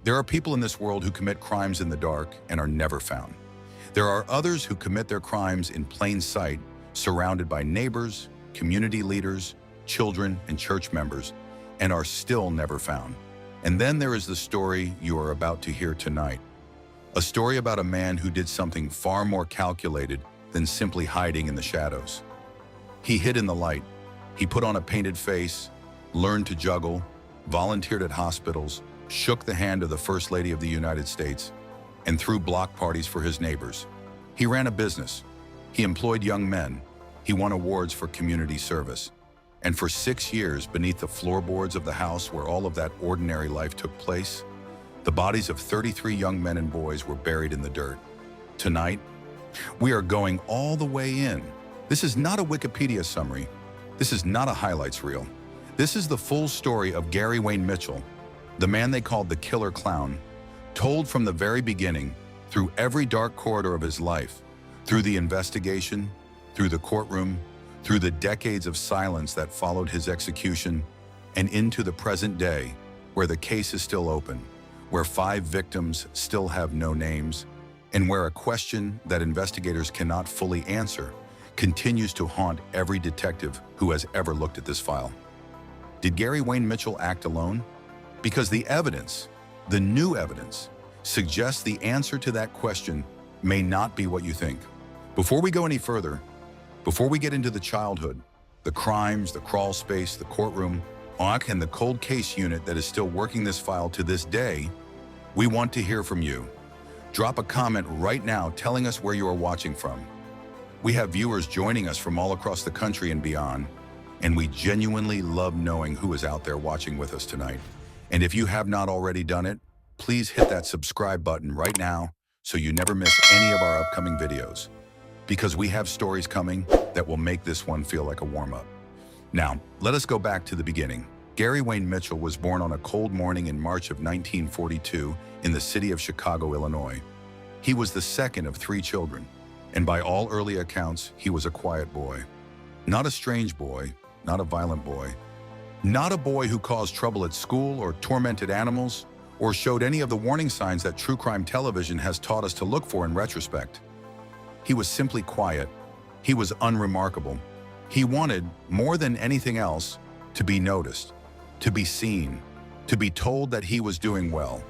There are people in this world who commit crimes in the dark and are never found. There are others who commit their crimes in plain sight, surrounded by neighbors, community leaders, children, and church members, and are still never found. And then there is the story you are about to hear tonight. A story about a man who did something far more calculated than simply hiding in the shadows. He hid in the light. He put on a painted face, learned to juggle, volunteered at hospitals, shook the hand of the First Lady of the United States, and threw block parties for his neighbors. He ran a business. He employed young men. He won awards for community service. And for 6 years, beneath the floorboards of the house where all of that ordinary life took place, the bodies of 33 young men and boys were buried in the dirt. Tonight, we are going all the way in. This is not a Wikipedia summary. This is not a highlights reel. This is the full story of Gary Wayne Mitchell, the man they called the Killer Clown, told from the very beginning, through every dark corridor of his life, through the investigation, through the courtroom, through the decades of silence that followed his execution, and into the present day, where the case is still open, where 5 victims still have no names, and where a question that investigators cannot fully answer continues to haunt every detective who has ever looked at this file. Did Gary Wayne Mitchell act alone? Because the evidence, the new evidence, suggests the answer to that question may not be what you think. Before we go any further, before we get into the childhood, the crimes, the crawl space, the courtroom, and the cold case unit that is still working this file to this day, we want to hear from you. Drop a comment right now telling us where you are watching from. We have viewers joining us from all across the country and beyond, and we genuinely love knowing who is out there watching with us tonight. And if you have not already done it, please hit that subscribe button right now so you never miss any of our upcoming videos, because we have stories coming that will make this one feel like a warm-up. Now, let us go back to the beginning. Gary Wayne Mitchell was born on a cold morning in March of 1942 in the city of Chicago, Illinois. He was the second of 3 children, and by all early accounts, he was a quiet boy. Not a strange boy, not a violent boy, not a boy who caused trouble at school or tormented animals or showed any of the warning signs that true crime television has taught us to look for in retrospect. He was simply quiet. He was unremarkable. He wanted, more than anything else, to be noticed, to be seen, to be told that he was doing well,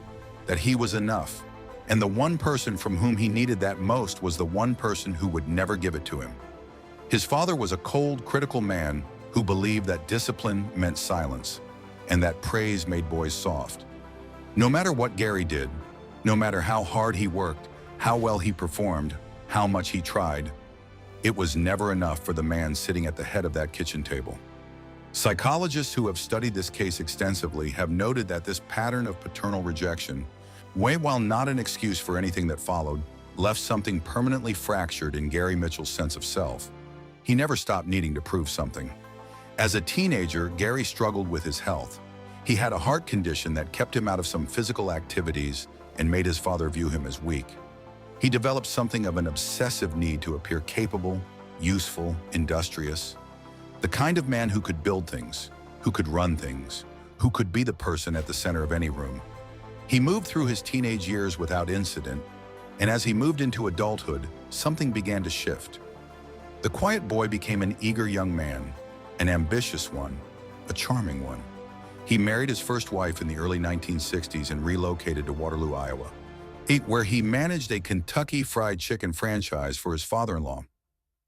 that he was enough. And the one person from whom he needed that most was the one person who would never give it to him. His father was a cold, critical man who believed that discipline meant silence and that praise made boys soft. No matter what Gary did, no matter how hard he worked, how well he performed, how much he tried, it was never enough for the man sitting at the head of that kitchen table. Psychologists who have studied this case extensively have noted that this pattern of paternal rejection, while not an excuse for anything that followed, left something permanently fractured in Gary Mitchell's sense of self. He never stopped needing to prove something. As a teenager, Gary struggled with his health. He had a heart condition that kept him out of some physical activities and made his father view him as weak. He developed something of an obsessive need to appear capable, useful, industrious. The kind of man who could build things, who could run things, who could be the person at the center of any room. He moved through his teenage years without incident, and as he moved into adulthood, something began to shift. The quiet boy became an eager young man, an ambitious one, a charming one. He married his first wife in the early 1960s and relocated to Waterloo, Iowa, where he managed a Kentucky Fried Chicken franchise for his father-in-law.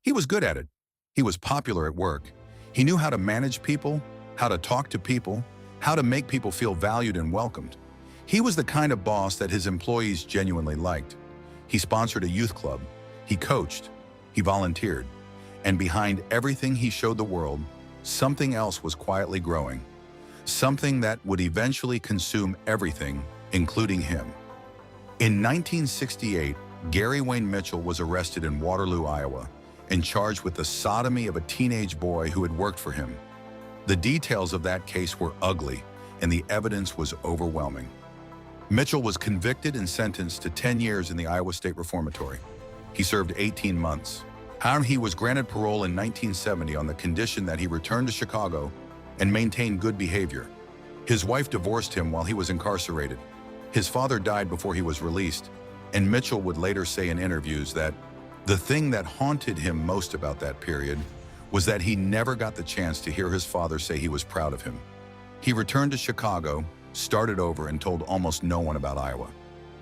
He was good at it. He was popular at work. He knew how to manage people, how to talk to people, how to make people feel valued and welcomed. He was the kind of boss that his employees genuinely liked. He sponsored a youth club. He coached. He volunteered. And behind everything he showed the world, something else was quietly growing. Something that would eventually consume everything, including him. In 1968, Gary Wayne Mitchell was arrested in Waterloo, Iowa, and charged with the sodomy of a teenage boy who had worked for him. The details of that case were ugly, and the evidence was overwhelming. Mitchell was convicted and sentenced to 10 years in the Iowa State Reformatory. He served 18 months. However, he was granted parole in 1970 on the condition that he returned to Chicago and maintain good behavior. His wife divorced him while he was incarcerated. His father died before he was released, and Mitchell would later say in interviews that the thing that haunted him most about that period was that he never got the chance to hear his father say he was proud of him. He returned to Chicago, started over, and told almost no one about Iowa.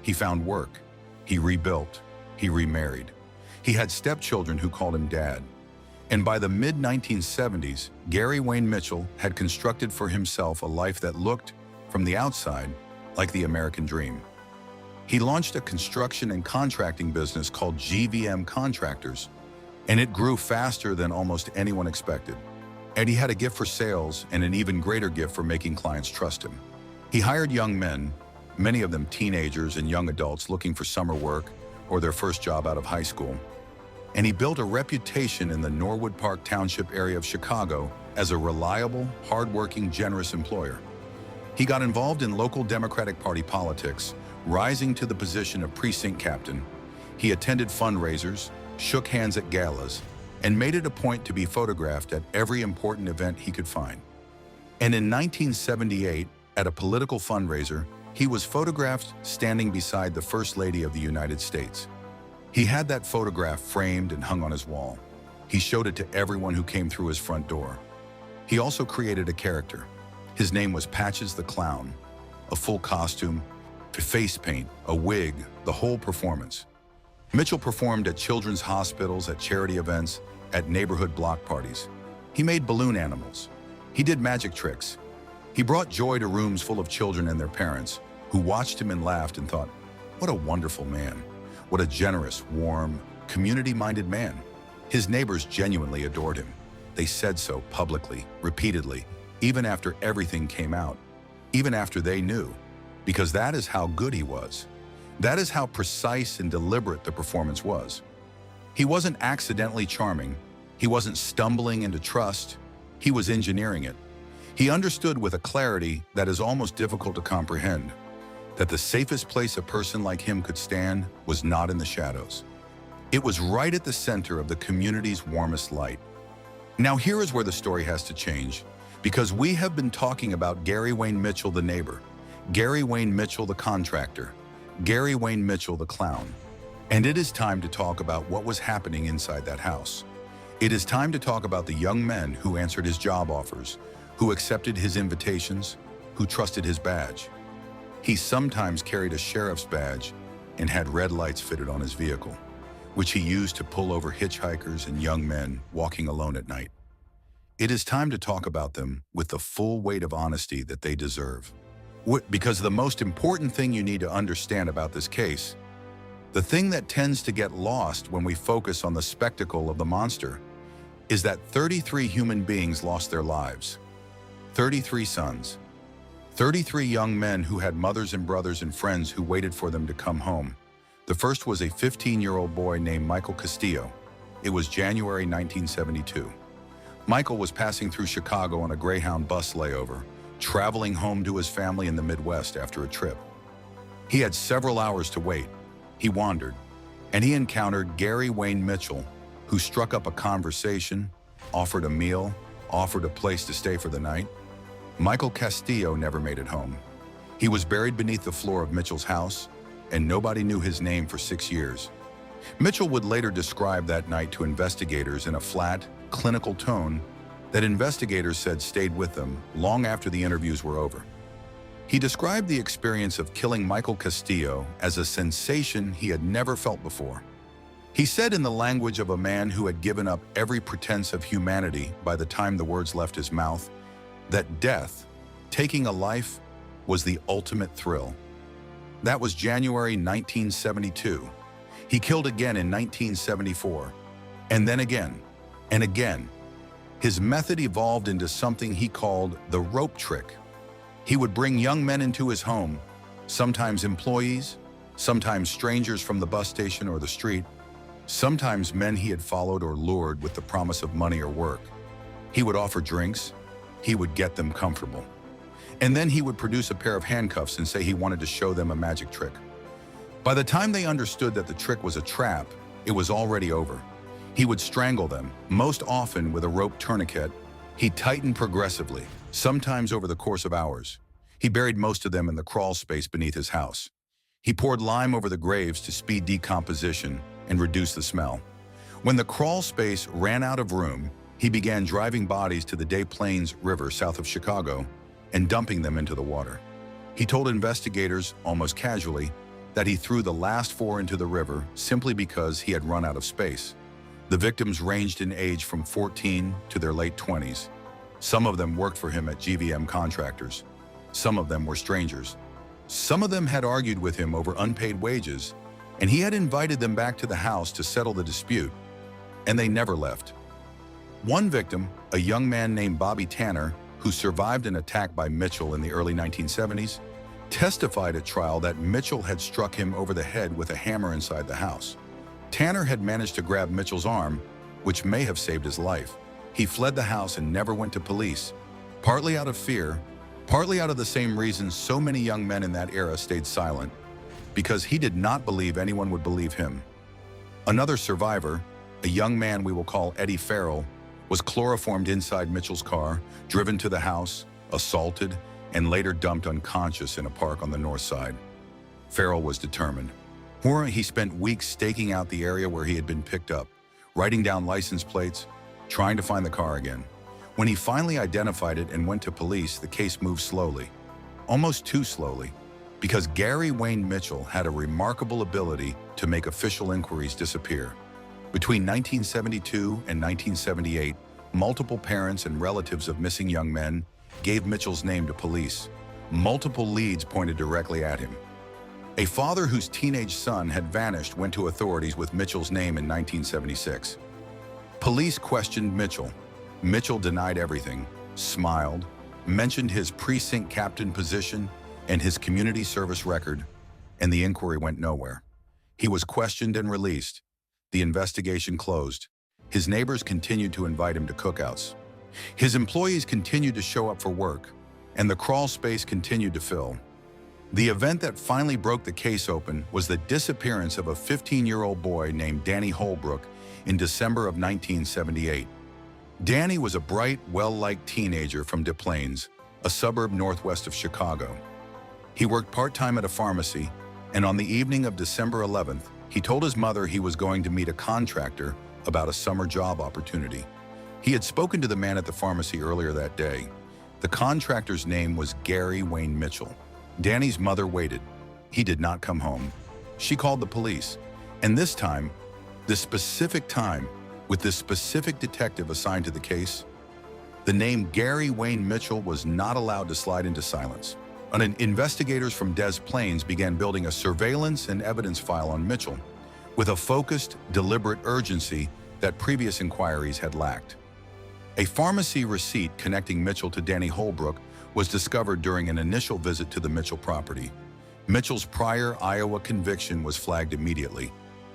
He found work. He rebuilt. He remarried. He had stepchildren who called him dad. And by the mid-1970s, Gary Wayne Mitchell had constructed for himself a life that looked, from the outside, like the American dream. He launched a construction and contracting business called GVM Contractors, and it grew faster than almost anyone expected. And he had a gift for sales and an even greater gift for making clients trust him. He hired young men, many of them teenagers and young adults looking for summer work or their first job out of high school. And he built a reputation in the Norwood Park Township area of Chicago as a reliable, hardworking, generous employer. He got involved in local Democratic Party politics, rising to the position of precinct captain. He attended fundraisers, shook hands at galas, and made it a point to be photographed at every important event he could find. And in 1978, at a political fundraiser, he was photographed standing beside the First Lady of the United States. He had that photograph framed and hung on his wall. He showed it to everyone who came through his front door. He also created a character. His name was Patches the Clown. A full costume, face paint, a wig, the whole performance. Mitchell performed at children's hospitals, at charity events, at neighborhood block parties. He made balloon animals. He did magic tricks. He brought joy to rooms full of children and their parents, who watched him and laughed and thought, what a wonderful man. What a generous, warm, community-minded man. His neighbors genuinely adored him. They said so publicly, repeatedly, even after everything came out, even after they knew, because that is how good he was. That is how precise and deliberate the performance was. He wasn't accidentally charming. He wasn't stumbling into trust. He was engineering it. He understood with a clarity that is almost difficult to comprehend that the safest place a person like him could stand was not in the shadows. It was right at the center of the community's warmest light. Now here is where the story has to change, because we have been talking about Gary Wayne Mitchell, the neighbor, Gary Wayne Mitchell, the contractor, Gary Wayne Mitchell, the clown. And it is time to talk about what was happening inside that house. It is time to talk about the young men who answered his job offers, who accepted his invitations, who trusted his badge. He sometimes carried a sheriff's badge and had red lights fitted on his vehicle, which he used to pull over hitchhikers and young men walking alone at night. It is time to talk about them with the full weight of honesty that they deserve. Because the most important thing you need to understand about this case, the thing that tends to get lost when we focus on the spectacle of the monster, is that 33 human beings lost their lives. 33 sons. 33 young men who had mothers and brothers and friends who waited for them to come home. The first was a 15-year-old boy named Michael Castillo. It was January 1972. Michael was passing through Chicago on a Greyhound bus layover, traveling home to his family in the Midwest after a trip. He had several hours to wait. He wandered, and he encountered Gary Wayne Mitchell, who struck up a conversation, offered a meal, offered a place to stay for the night. Michael Castillo never made it home. He was buried beneath the floor of Mitchell's house, and nobody knew his name for 6 years. Mitchell would later describe that night to investigators in a flat, clinical tone that investigators said stayed with them long after the interviews were over. He described the experience of killing Michael Castillo as a sensation he had never felt before. He said, in the language of a man who had given up every pretense of humanity by the time the words left his mouth, that death, taking a life, was the ultimate thrill. That was January 1972. He killed again in 1974, and then again, and again. His method evolved into something he called the rope trick. He would bring young men into his home, sometimes employees, sometimes strangers from the bus station or the street, sometimes men he had followed or lured with the promise of money or work. He would offer drinks. He would get them comfortable. And then he would produce a pair of handcuffs and say he wanted to show them a magic trick. By the time they understood that the trick was a trap, it was already over. He would strangle them, most often with a rope tourniquet. He tightened progressively, sometimes over the course of hours. He buried most of them in the crawl space beneath his house. He poured lime over the graves to speed decomposition and reduce the smell. When the crawl space ran out of room, he began driving bodies to the Des Plaines River south of Chicago and dumping them into the water. He told investigators, almost casually, that he threw the last 4 into the river simply because he had run out of space. The victims ranged in age from 14 to their late 20s. Some of them worked for him at GVM contractors. Some of them were strangers. Some of them had argued with him over unpaid wages, and he had invited them back to the house to settle the dispute, and they never left. One victim, a young man named Bobby Tanner, who survived an attack by Mitchell in the early 1970s, testified at trial that Mitchell had struck him over the head with a hammer inside the house. Tanner had managed to grab Mitchell's arm, which may have saved his life. He fled the house and never went to police, partly out of fear, partly out of the same reason so many young men in that era stayed silent, because he did not believe anyone would believe him. Another survivor, a young man we will call Eddie Farrell, was chloroformed inside Mitchell's car, driven to the house, assaulted, and later dumped unconscious in a park on the north side. Farrell was determined. He spent weeks staking out the area where he had been picked up, writing down license plates, trying to find the car again. When he finally identified it and went to police, the case moved slowly, almost too slowly, because Gary Wayne Mitchell had a remarkable ability to make official inquiries disappear. Between 1972 and 1978, multiple parents and relatives of missing young men gave Mitchell's name to police. Multiple leads pointed directly at him. A father whose teenage son had vanished went to authorities with Mitchell's name in 1976. Police questioned Mitchell. Mitchell denied everything, smiled, mentioned his precinct captain position and his community service record, and the inquiry went nowhere. He was questioned and released. The investigation closed. His neighbors continued to invite him to cookouts. His employees continued to show up for work, and the crawl space continued to fill. The event that finally broke the case open was the disappearance of a 15-year-old boy named Danny Holbrook in December of 1978. Danny was a bright, well-liked teenager from Des Plaines, a suburb northwest of Chicago. He worked part-time at a pharmacy, and on the evening of December 11th, he told his mother he was going to meet a contractor about a summer job opportunity. He had spoken to the man at the pharmacy earlier that day. The contractor's name was Gary Wayne Mitchell. Danny's mother waited. He did not come home. She called the police, and this time, with this specific detective assigned to the case, the name Gary Wayne Mitchell was not allowed to slide into silence. Investigators from Des Plaines began building a surveillance and evidence file on Mitchell with a focused, deliberate urgency that previous inquiries had lacked. A pharmacy receipt connecting Mitchell to Danny Holbrook was discovered during an initial visit to the Mitchell property. Mitchell's prior Iowa conviction was flagged immediately.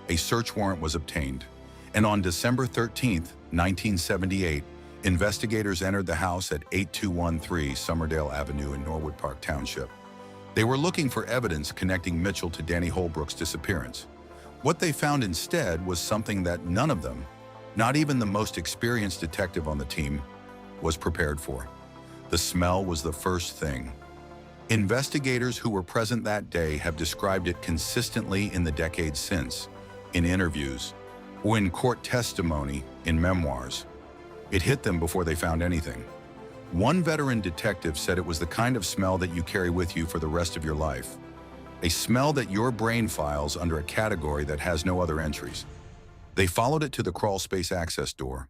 A search warrant was obtained, and on December 13, 1978, investigators entered the house at 8213 Summerdale Avenue in Norwood Park Township. They were looking for evidence connecting Mitchell to Danny Holbrook's disappearance. What they found instead was something that none of them, not even the most experienced detective on the team, was prepared for. The smell was the first thing. Investigators who were present that day have described it consistently in the decades since, in interviews, or in court testimony, in memoirs. It hit them before they found anything. One veteran detective said it was the kind of smell that you carry with you for the rest of your life. A smell that your brain files under a category that has no other entries. They followed it to the crawl space access door.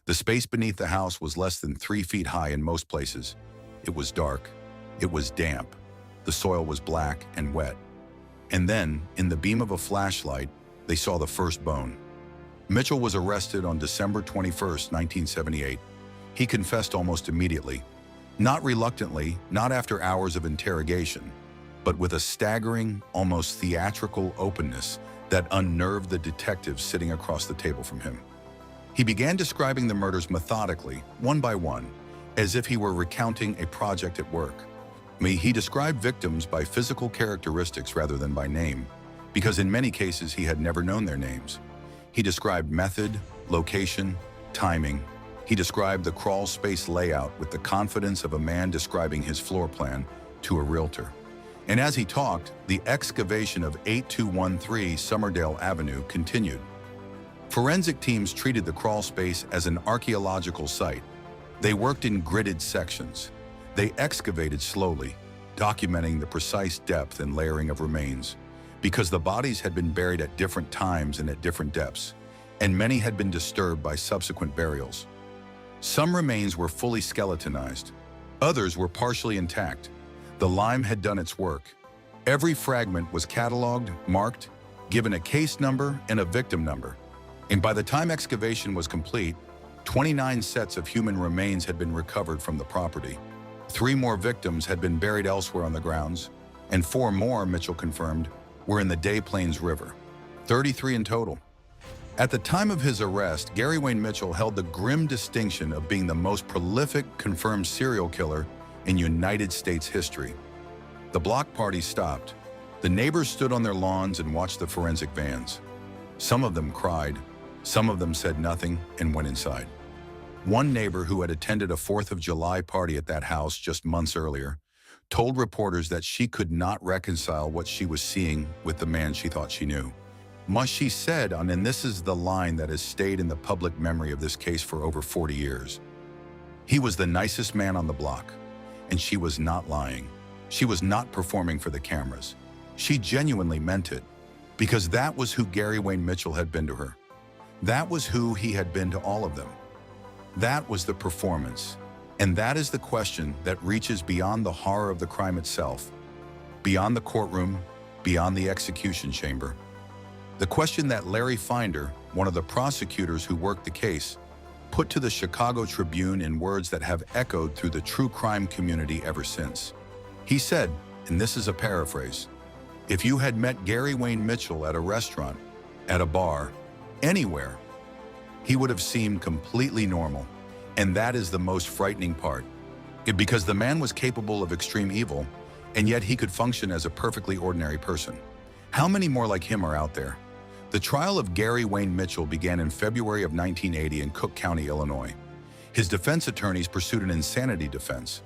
The space beneath the house was less than 3 feet high in most places. It was dark. It was damp. The soil was black and wet. And then, in the beam of a flashlight, they saw the first bone. Mitchell was arrested on December 21, 1978. He confessed almost immediately. Not reluctantly, not after hours of interrogation, but with a staggering, almost theatrical openness that unnerved the detectives sitting across the table from him. He began describing the murders methodically, one by one, as if he were recounting a project at work. He described victims by physical characteristics rather than by name, because in many cases he had never known their names. He described method, location, timing. He described the crawl space layout with the confidence of a man describing his floor plan, to a realtor. And as he talked, the excavation of 8213 Somerdale Avenue continued. Forensic teams treated the crawl space as an archaeological site. They worked in gridded sections. They excavated slowly, documenting the precise depth and layering of remains, because the bodies had been buried at different times and at different depths, and many had been disturbed by subsequent burials. Some remains were fully skeletonized. Others were partially intact. The lime had done its work. Every fragment was cataloged, marked, given a case number and a victim number. And by the time excavation was complete, 29 sets of human remains had been recovered from the property. 3 more victims had been buried elsewhere on the grounds, and 4 more, Mitchell confirmed, were in the Des Plaines River. 33 in total. At the time of his arrest, Gary Wayne Mitchell held the grim distinction of being the most prolific confirmed serial killer in United States history. The block party stopped. The neighbors stood on their lawns and watched the forensic vans. Some of them cried, some of them said nothing and went inside. One neighbor who had attended a 4th of July party at that house just months earlier told reporters that she could not reconcile what she was seeing with the man she thought she knew. She said, and this is the line that has stayed in the public memory of this case for over 40 years. He was the nicest man on the block, and she was not lying. She was not performing for the cameras. She genuinely meant it, because that was who Gary Wayne Mitchell had been to her. That was who he had been to all of them. That was the performance, and that is the question that reaches beyond the horror of the crime itself, beyond the courtroom, beyond the execution chamber. The question that Larry Finder, one of the prosecutors who worked the case, put to the Chicago Tribune in words that have echoed through the true crime community ever since. He said, and this is a paraphrase, "If you had met Gary Wayne Mitchell at a restaurant, at a bar, anywhere, he would have seemed completely normal. And that is the most frightening part. Because the man was capable of extreme evil, and yet he could function as a perfectly ordinary person. How many more like him are out there?" The trial of Gary Wayne Mitchell began in February of 1980 in Cook County, Illinois. His defense attorneys pursued an insanity defense,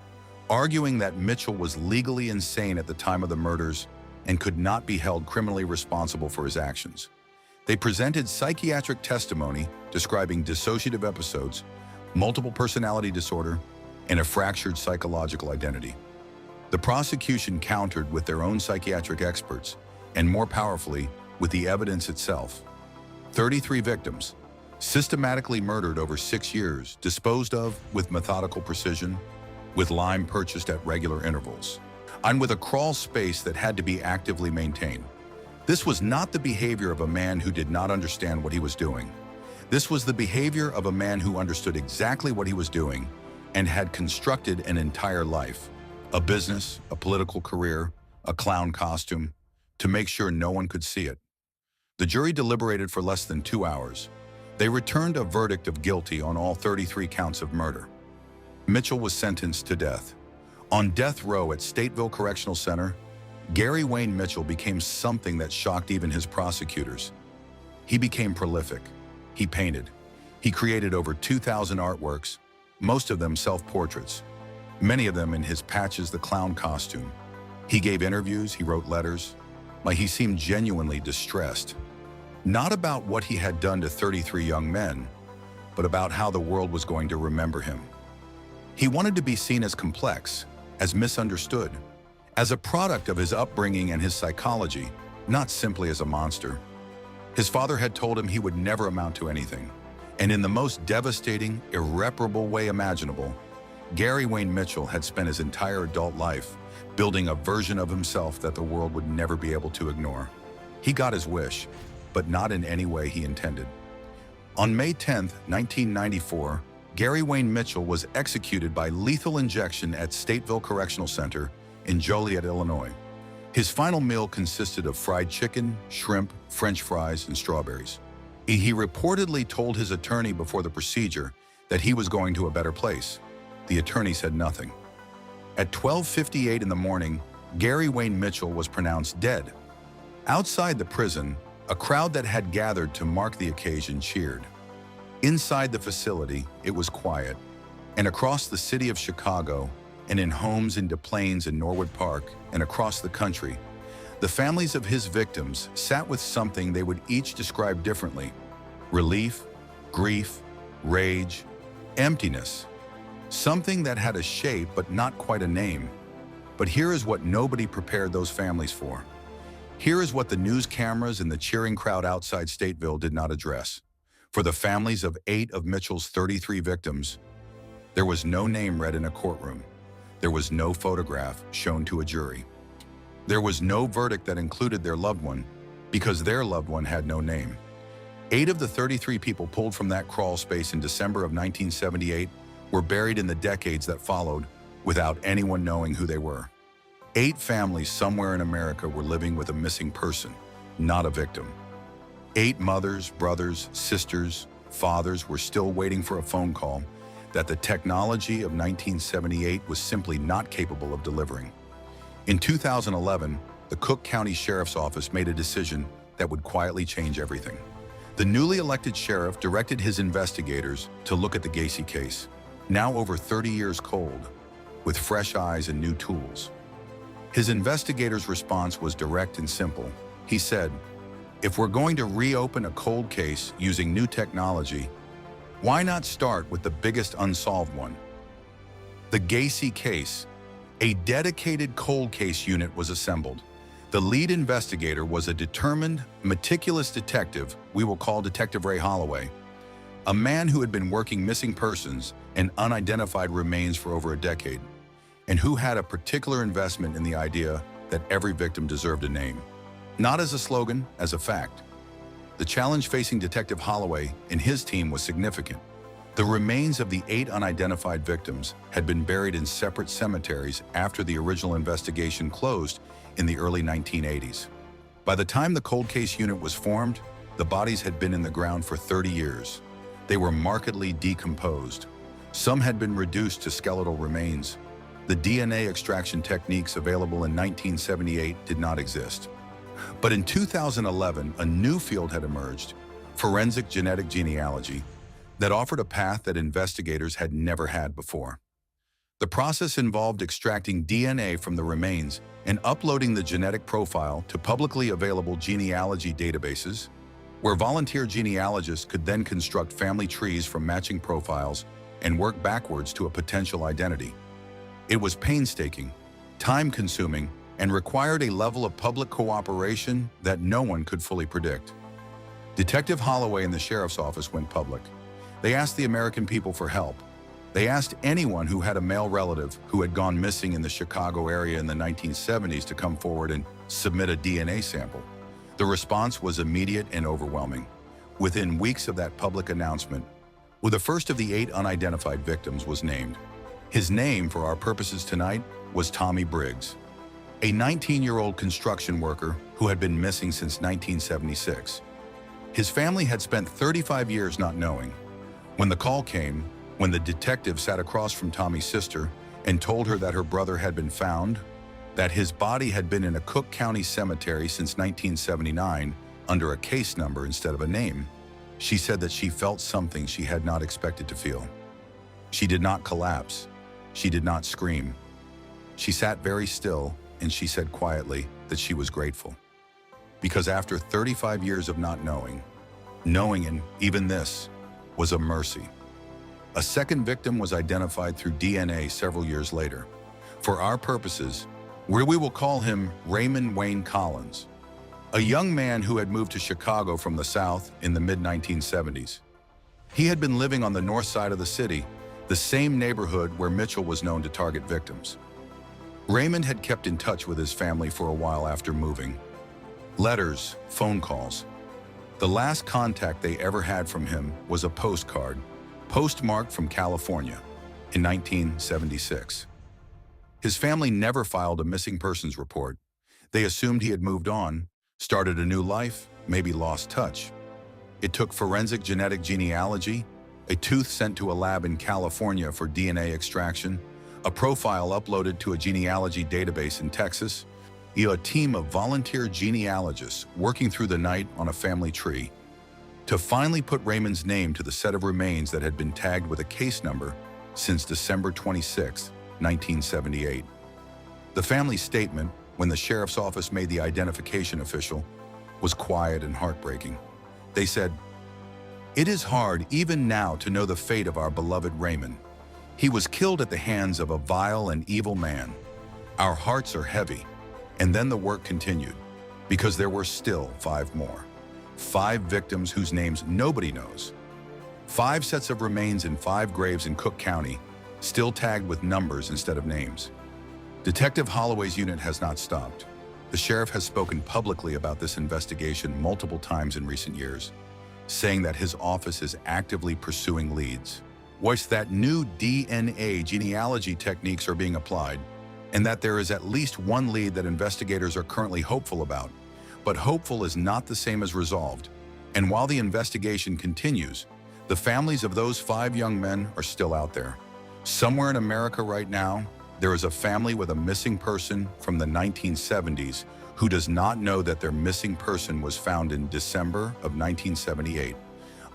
arguing that Mitchell was legally insane at the time of the murders and could not be held criminally responsible for his actions. They presented psychiatric testimony describing dissociative episodes, multiple personality disorder, and a fractured psychological identity. The prosecution countered with their own psychiatric experts, and more powerfully, with the evidence itself. 33 victims, systematically murdered over 6 years, disposed of with methodical precision, with lime purchased at regular intervals, and with a crawl space that had to be actively maintained. This was not the behavior of a man who did not understand what he was doing. This was the behavior of a man who understood exactly what he was doing and had constructed an entire life, a business, a political career, a clown costume, to make sure no one could see it. The jury deliberated for less than 2 hours. They returned a verdict of guilty on all 33 counts of murder. Mitchell was sentenced to death. On death row at Stateville Correctional Center, Gary Wayne Mitchell became something that shocked even his prosecutors. He became prolific. He painted. He created over 2,000 artworks, most of them self-portraits, many of them in his Patches the Clown costume. He gave interviews, he wrote letters. He seemed genuinely distressed. Not about what he had done to 33 young men, but about how the world was going to remember him. He wanted to be seen as complex, as misunderstood, as a product of his upbringing and his psychology, not simply as a monster. His father had told him he would never amount to anything, and in the most devastating, irreparable way imaginable, Gary Wayne Mitchell had spent his entire adult life building a version of himself that the world would never be able to ignore. He got his wish, but not in any way he intended. On May 10, 1994, Gary Wayne Mitchell was executed by lethal injection at Stateville Correctional Center in Joliet, Illinois. His final meal consisted of fried chicken, shrimp, French fries, and strawberries. He reportedly told his attorney before the procedure that he was going to a better place. The attorney said nothing. At 12:58 in the morning, Gary Wayne Mitchell was pronounced dead. Outside the prison, a crowd that had gathered to mark the occasion cheered. Inside the facility, it was quiet, and across the city of Chicago, and in homes in Des Plaines and Norwood Park and across the country, the families of his victims sat with something they would each describe differently: relief, grief, rage, emptiness. Something that had a shape but not quite a name. But here is what nobody prepared those families for. Here is what the news cameras and the cheering crowd outside Stateville did not address. For the families of 8 of Mitchell's 33 victims, there was no name read in a courtroom. There was no photograph shown to a jury. There was no verdict that included their loved one, because their loved one had no name. 8 of the 33 people pulled from that crawl space in December of 1978 were buried in the decades that followed without anyone knowing who they were. 8 families somewhere in America were living with a missing person, not a victim. 8 mothers, brothers, sisters, fathers were still waiting for a phone call that the technology of 1978 was simply not capable of delivering. In 2011, the Cook County Sheriff's Office made a decision that would quietly change everything. The newly elected sheriff directed his investigators to look at the Gacy case, now over 30 years cold, with fresh eyes and new tools. His investigators' response was direct and simple. He said, "If we're going to reopen a cold case using new technology, why not start with the biggest unsolved one?" The Gacy case. A dedicated cold case unit was assembled. The lead investigator was a determined, meticulous detective we will call Detective Ray Holloway, a man who had been working missing persons and unidentified remains for over a decade, and who had a particular investment in the idea that every victim deserved a name. Not as a slogan, as a fact. The challenge facing Detective Holloway and his team was significant. The remains of the 8 unidentified victims had been buried in separate cemeteries after the original investigation closed in the early 1980s. By the time the cold case unit was formed, the bodies had been in the ground for 30 years. They were markedly decomposed. Some had been reduced to skeletal remains. The DNA extraction techniques available in 1978 did not exist. But in 2011, a new field had emerged, forensic genetic genealogy, that offered a path that investigators had never had before. The process involved extracting DNA from the remains and uploading the genetic profile to publicly available genealogy databases, where volunteer genealogists could then construct family trees from matching profiles and work backwards to a potential identity. It was painstaking, time-consuming, and required a level of public cooperation that no one could fully predict. Detective Holloway and the sheriff's office went public. They asked the American people for help. They asked anyone who had a male relative who had gone missing in the Chicago area in the 1970s to come forward and submit a DNA sample. The response was immediate and overwhelming. Within weeks of that public announcement, the first of the 8 unidentified victims was named. His name, for our purposes tonight, was Tommy Briggs, a 19-year-old construction worker who had been missing since 1976. His family had spent 35 years not knowing. When the call came, when the detective sat across from Tommy's sister and told her that her brother had been found, that his body had been in a Cook County cemetery since 1979 under a case number instead of a name, she said that she felt something she had not expected to feel. She did not collapse. She did not scream. She sat very still, and she said quietly that she was grateful. Because after 35 years of not knowing, and even this, was a mercy. A second victim was identified through DNA several years later. For our purposes, we will call him Raymond Wayne Collins, a young man who had moved to Chicago from the South in the mid-1970s. He had been living on the north side of the city, the same neighborhood where Mitchell was known to target victims. Raymond had kept in touch with his family for a while after moving. Letters, phone calls. The last contact they ever had from him was a postcard, postmarked from California in 1976. His family never filed a missing persons report. They assumed he had moved on, started a new life, maybe lost touch. It took forensic genetic genealogy, a tooth sent to a lab in California for DNA extraction, a profile uploaded to a genealogy database in Texas, a team of volunteer genealogists working through the night on a family tree, to finally put Raymond's name to the set of remains that had been tagged with a case number since December 26, 1978. The family's statement, when the sheriff's office made the identification official, was quiet and heartbreaking. They said, "It is hard even now to know the fate of our beloved Raymond. He was killed at the hands of a vile and evil man. Our hearts are heavy." And then the work continued, because there were still 5 more. 5 victims whose names nobody knows. 5 sets of remains in 5 graves in Cook County, still tagged with numbers instead of names. Detective Holloway's unit has not stopped. The sheriff has spoken publicly about this investigation multiple times in recent years, saying that his office is actively pursuing leads, whilst that new DNA genealogy techniques are being applied, and that there is at least one lead that investigators are currently hopeful about. But hopeful is not the same as resolved, and while the investigation continues, the families of those 5 young men are still out there. Somewhere in America right now, there is a family with a missing person from the 1970s who does not know that their missing person was found in December of 1978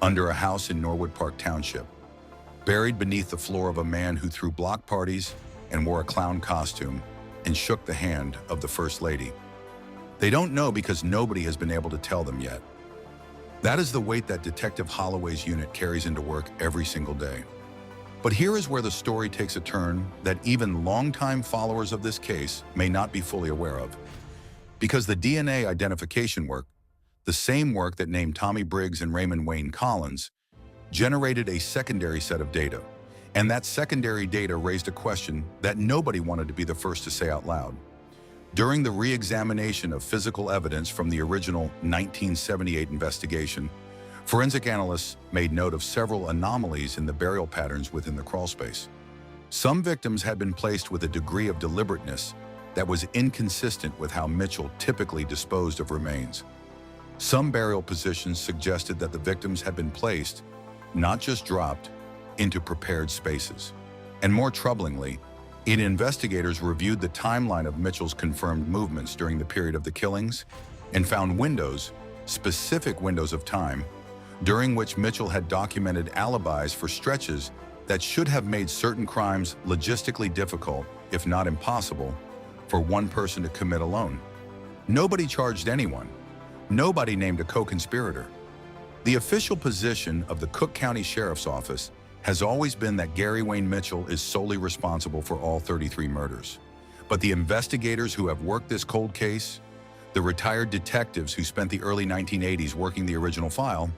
under a house in Norwood Park Township, buried beneath the floor of a man who threw block parties and wore a clown costume and shook the hand of the First Lady. They don't know because nobody has been able to tell them yet. That is the weight that Detective Holloway's unit carries into work every single day. But here is where the story takes a turn that even longtime followers of this case may not be fully aware of. Because the DNA identification work, the same work that named Tommy Briggs and Raymond Wayne Collins, generated a secondary set of data. And that secondary data raised a question that nobody wanted to be the first to say out loud. During the re-examination of physical evidence from the original 1978 investigation, forensic analysts made note of several anomalies in the burial patterns within the crawlspace. Some victims had been placed with a degree of deliberateness that was inconsistent with how Mitchell typically disposed of remains. Some burial positions suggested that the victims had been placed, not just dropped, into prepared spaces. And more troublingly, investigators reviewed the timeline of Mitchell's confirmed movements during the period of the killings and found windows, specific windows of time, during which Mitchell had documented alibis for stretches that should have made certain crimes logistically difficult, if not impossible, for one person to commit alone. Nobody charged anyone. Nobody named a co-conspirator. The official position of the Cook County Sheriff's Office has always been that Gary Wayne Mitchell is solely responsible for all 33 murders. But the investigators who have worked this cold case, the retired detectives who spent the early 1980s working the original file,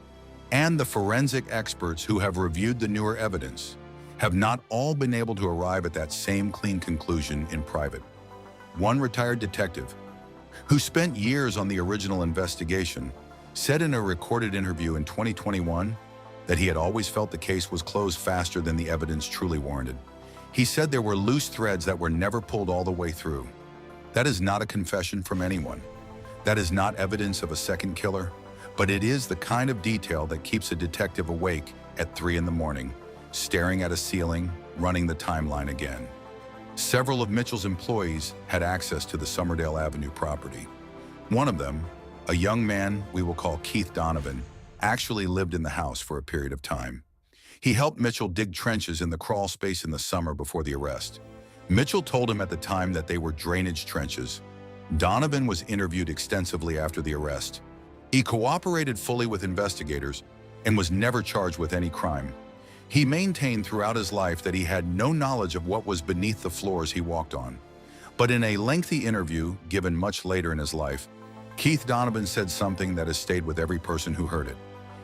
and the forensic experts who have reviewed the newer evidence have not all been able to arrive at that same clean conclusion in private. One retired detective, who spent years on the original investigation, said in a recorded interview in 2021 that he had always felt the case was closed faster than the evidence truly warranted. He said there were loose threads that were never pulled all the way through. That is not a confession from anyone. That is not evidence of a second killer. But it is the kind of detail that keeps a detective awake at 3 in the morning, staring at a ceiling, running the timeline again. Several of Mitchell's employees had access to the Somerdale Avenue property. One of them, a young man we will call Keith Donovan, actually lived in the house for a period of time. He helped Mitchell dig trenches in the crawl space in the summer before the arrest. Mitchell told him at the time that they were drainage trenches. Donovan was interviewed extensively after the arrest. He cooperated fully with investigators and was never charged with any crime. He maintained throughout his life that he had no knowledge of what was beneath the floors he walked on. But in a lengthy interview given much later in his life, Keith Donovan said something that has stayed with every person who heard it.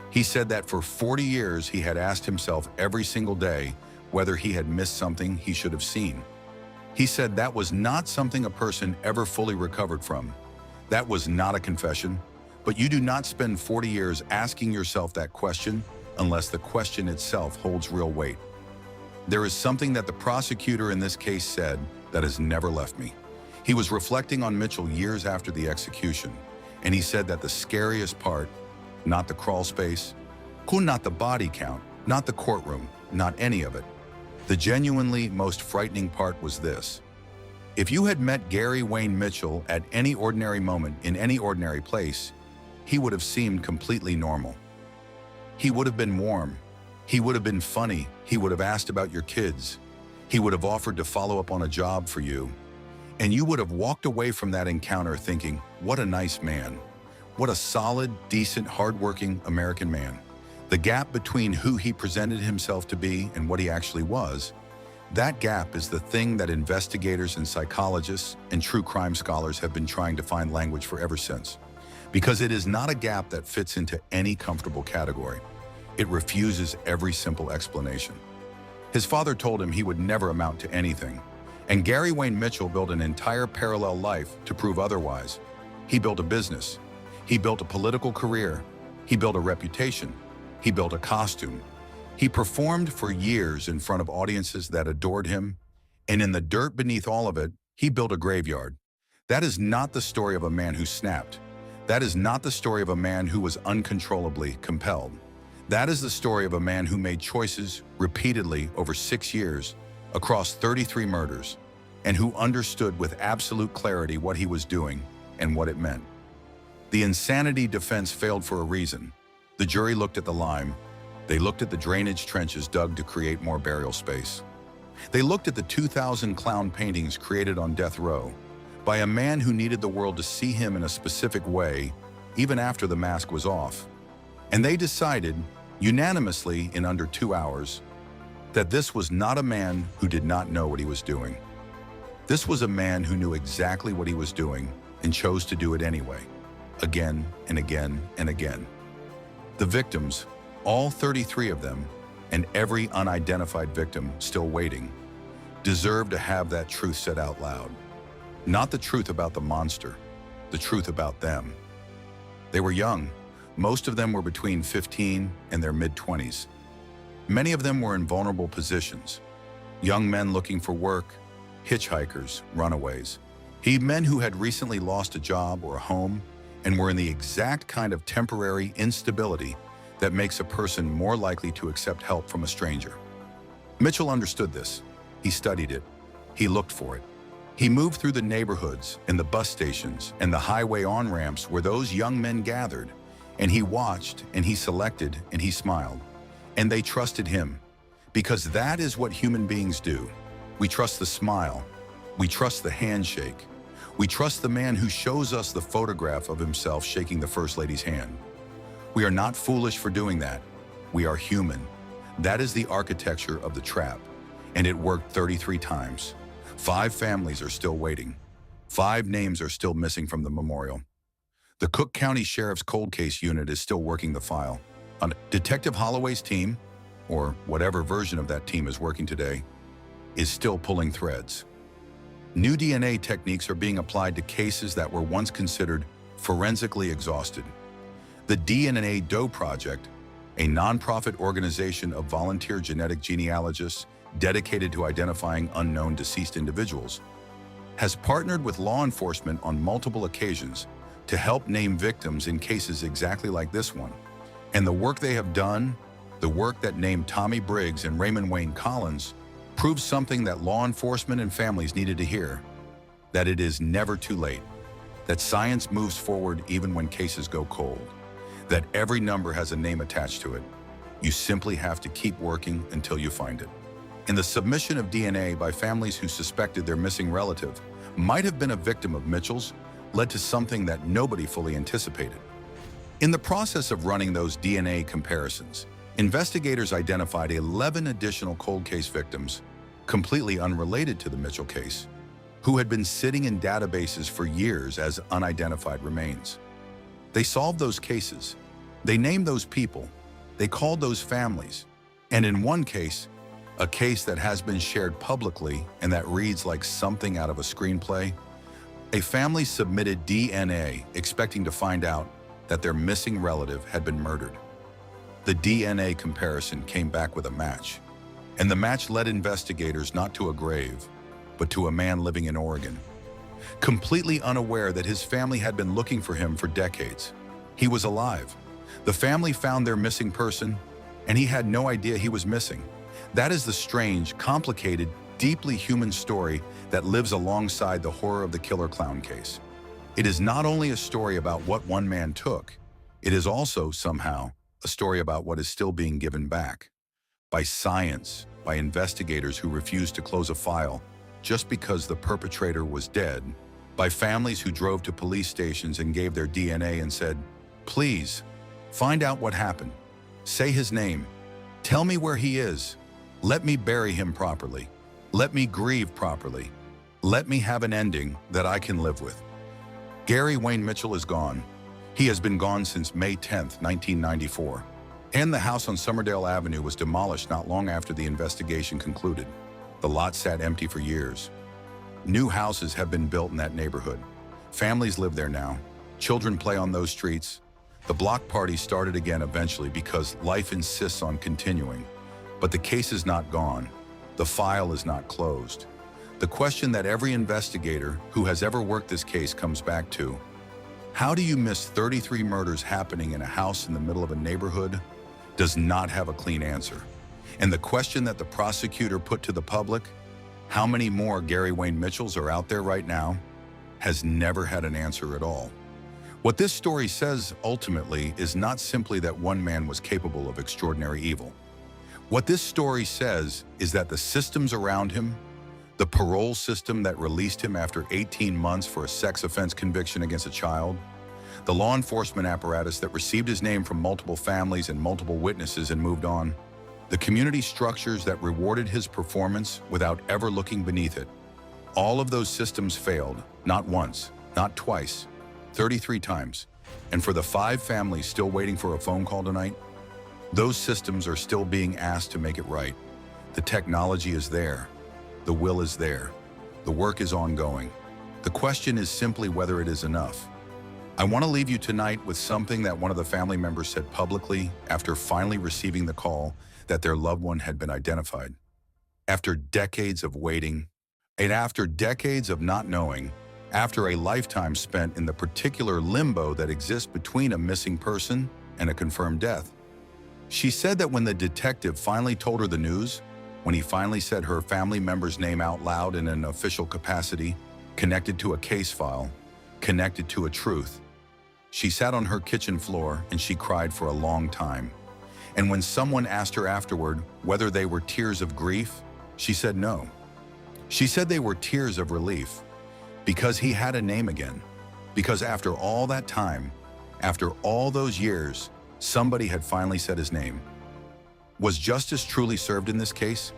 He said that for 40 years he had asked himself every single day whether he had missed something he should have seen. He said that was not something a person ever fully recovered from. That was not a confession. But you do not spend 40 years asking yourself that question unless the question itself holds real weight. There is something that the prosecutor in this case said that has never left me. He was reflecting on Mitchell years after the execution, and he said that the scariest part, not the crawl space, not the body count, not the courtroom, not any of it. The genuinely most frightening part was this. If you had met Gary Wayne Mitchell at any ordinary moment in any ordinary place, he would have seemed completely normal. He would have been warm. He would have been funny. He would have asked about your kids. He would have offered to follow up on a job for you, and you would have walked away from that encounter thinking, what a nice man. What a solid, decent, hardworking American man. The gap between who he presented himself to be and what he actually was, that gap is the thing that investigators and psychologists and true crime scholars have been trying to find language for ever since. Because it is not a gap that fits into any comfortable category. It refuses every simple explanation. His father told him he would never amount to anything, and Gary Wayne Mitchell built an entire parallel life to prove otherwise. He built a business. He built a political career. He built a reputation. He built a costume. He performed for years in front of audiences that adored him, and in the dirt beneath all of it, he built a graveyard. That is not the story of a man who snapped. That is not the story of a man who was uncontrollably compelled. That is the story of a man who made choices repeatedly over 6 years, across 33 murders, and who understood with absolute clarity what he was doing and what it meant. The insanity defense failed for a reason. The jury looked at the lime. They looked at the drainage trenches dug to create more burial space. They looked at the 2,000 clown paintings created on death row by a man who needed the world to see him in a specific way, even after the mask was off. And they decided, unanimously in under 2 hours, that this was not a man who did not know what he was doing. This was a man who knew exactly what he was doing and chose to do it anyway, again and again and again. The victims, all 33 of them, and every unidentified victim still waiting, deserve to have that truth said out loud. Not the truth about the monster, the truth about them. They were young. Most of them were between 15 and their mid-20s. Many of them were in vulnerable positions. Young men looking for work, hitchhikers, runaways. Men who had recently lost a job or a home and were in the exact kind of temporary instability that makes a person more likely to accept help from a stranger. Mitchell understood this. He studied it. He looked for it. He moved through the neighborhoods and the bus stations and the highway on-ramps where those young men gathered, and he watched and he selected and he smiled. And they trusted him, because that is what human beings do. We trust the smile. We trust the handshake. We trust the man who shows us the photograph of himself shaking the First Lady's hand. We are not foolish for doing that. We are human. That is the architecture of the trap, and it worked 33 times. 5 families are still waiting. 5 names are still missing from the memorial. The Cook County Sheriff's Cold Case Unit is still working the file. Detective Holloway's team, or whatever version of that team is working today, is still pulling threads. New DNA techniques are being applied to cases that were once considered forensically exhausted. The DNA Doe Project, a nonprofit organization of volunteer genetic genealogists dedicated to identifying unknown deceased individuals, has partnered with law enforcement on multiple occasions to help name victims in cases exactly like this one. And the work they have done, the work that named Tommy Briggs and Raymond Wayne Collins, proves something that law enforcement and families needed to hear: that it is never too late, that science moves forward even when cases go cold, that every number has a name attached to it. You simply have to keep working until you find it. And the submission of DNA by families who suspected their missing relative might have been a victim of Mitchell's led to something that nobody fully anticipated. In the process of running those DNA comparisons, investigators identified 11 additional cold case victims, completely unrelated to the Mitchell case, who had been sitting in databases for years as unidentified remains. They solved those cases. They named those people. They called those families. And in one case, a case that has been shared publicly and that reads like something out of a screenplay, a family submitted DNA expecting to find out that their missing relative had been murdered. The DNA comparison came back with a match, and the match led investigators not to a grave, but to a man living in Oregon, completely unaware that his family had been looking for him for decades. He was alive. The family found their missing person, and he had no idea he was missing. That is the strange, complicated, deeply human story that lives alongside the horror of the killer clown case. It is not only a story about what one man took, it is also, somehow, a story about what is still being given back. By science, by investigators who refused to close a file just because the perpetrator was dead, by families who drove to police stations and gave their DNA and said, "Please, find out what happened. Say his name. Tell me where he is. Let me bury him properly. Let me grieve properly. Let me have an ending that I can live with." Gary Wayne Mitchell is gone. He has been gone since May 10th, 1994. And the house on Somerdale Avenue was demolished not long after the investigation concluded. The lot sat empty for years. New houses have been built in that neighborhood. Families live there now. Children play on those streets. The block party started again eventually because life insists on continuing. But the case is not gone. The file is not closed. The question that every investigator who has ever worked this case comes back to: how do you miss 33 murders happening in a house in the middle of a neighborhood? Does not have a clean answer. And the question that the prosecutor put to the public, how many more Gary Wayne Mitchells are out there right now, has never had an answer at all. What this story says ultimately is not simply that one man was capable of extraordinary evil. What this story says is that the systems around him, the parole system that released him after 18 months for a sex offense conviction against a child, the law enforcement apparatus that received his name from multiple families and multiple witnesses and moved on, the community structures that rewarded his performance without ever looking beneath it, all of those systems failed, not once, not twice, 33 times. And for the 5 families still waiting for a phone call tonight, those systems are still being asked to make it right. The technology is there. The will is there. The work is ongoing. The question is simply whether it is enough. I want to leave you tonight with something that one of the family members said publicly after finally receiving the call that their loved one had been identified. After decades of waiting, and after decades of not knowing, after a lifetime spent in the particular limbo that exists between a missing person and a confirmed death, she said that when the detective finally told her the news, when he finally said her family member's name out loud in an official capacity, connected to a case file, connected to a truth, she sat on her kitchen floor and she cried for a long time. And when someone asked her afterward whether they were tears of grief, she said no. She said they were tears of relief, because he had a name again. Because after all that time, after all those years, somebody had finally said his name. Was justice truly served in this case?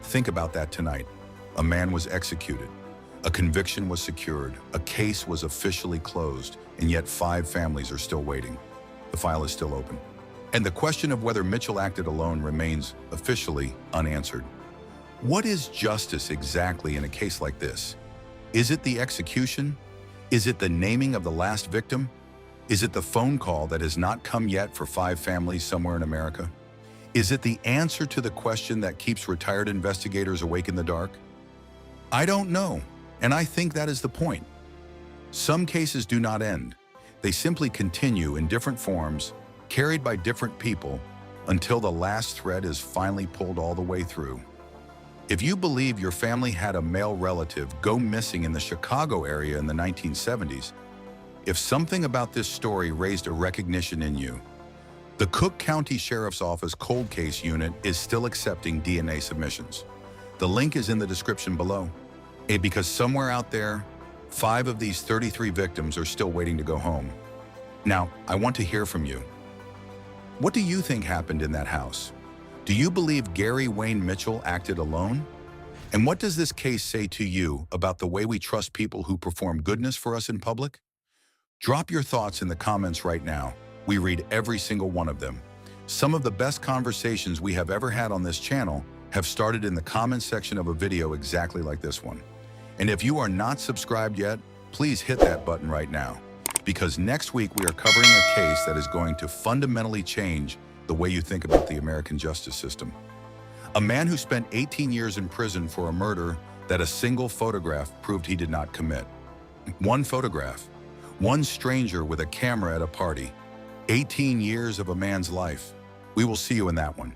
Think about that tonight. A man was executed. A conviction was secured. A case was officially closed, and yet 5 families are still waiting. The file is still open. And the question of whether Mitchell acted alone remains officially unanswered. What is justice exactly in a case like this? Is it the execution? Is it the naming of the last victim? Is it the phone call that has not come yet for 5 families somewhere in America? Is it the answer to the question that keeps retired investigators awake in the dark? I don't know, and I think that is the point. Some cases do not end. They simply continue in different forms, carried by different people, until the last thread is finally pulled all the way through. If you believe your family had a male relative go missing in the Chicago area in the 1970s, if something about this story raised a recognition in you, the Cook County Sheriff's Office Cold Case Unit is still accepting DNA submissions. The link is in the description below. Because somewhere out there, 5 of these 33 victims are still waiting to go home. Now, I want to hear from you. What do you think happened in that house? Do you believe Gary Wayne Mitchell acted alone? And what does this case say to you about the way we trust people who perform goodness for us in public? Drop your thoughts in the comments right now. We read every single one of them. Some of the best conversations we have ever had on this channel have started in the comments section of a video exactly like this one. And if you are not subscribed yet, please hit that button right now, because next week we are covering a case that is going to fundamentally change the way you think about the American justice system. A man who spent 18 years in prison for a murder that a single photograph proved he did not commit. One photograph, one stranger with a camera at a party. 18 years of a man's life. We will see you in that one.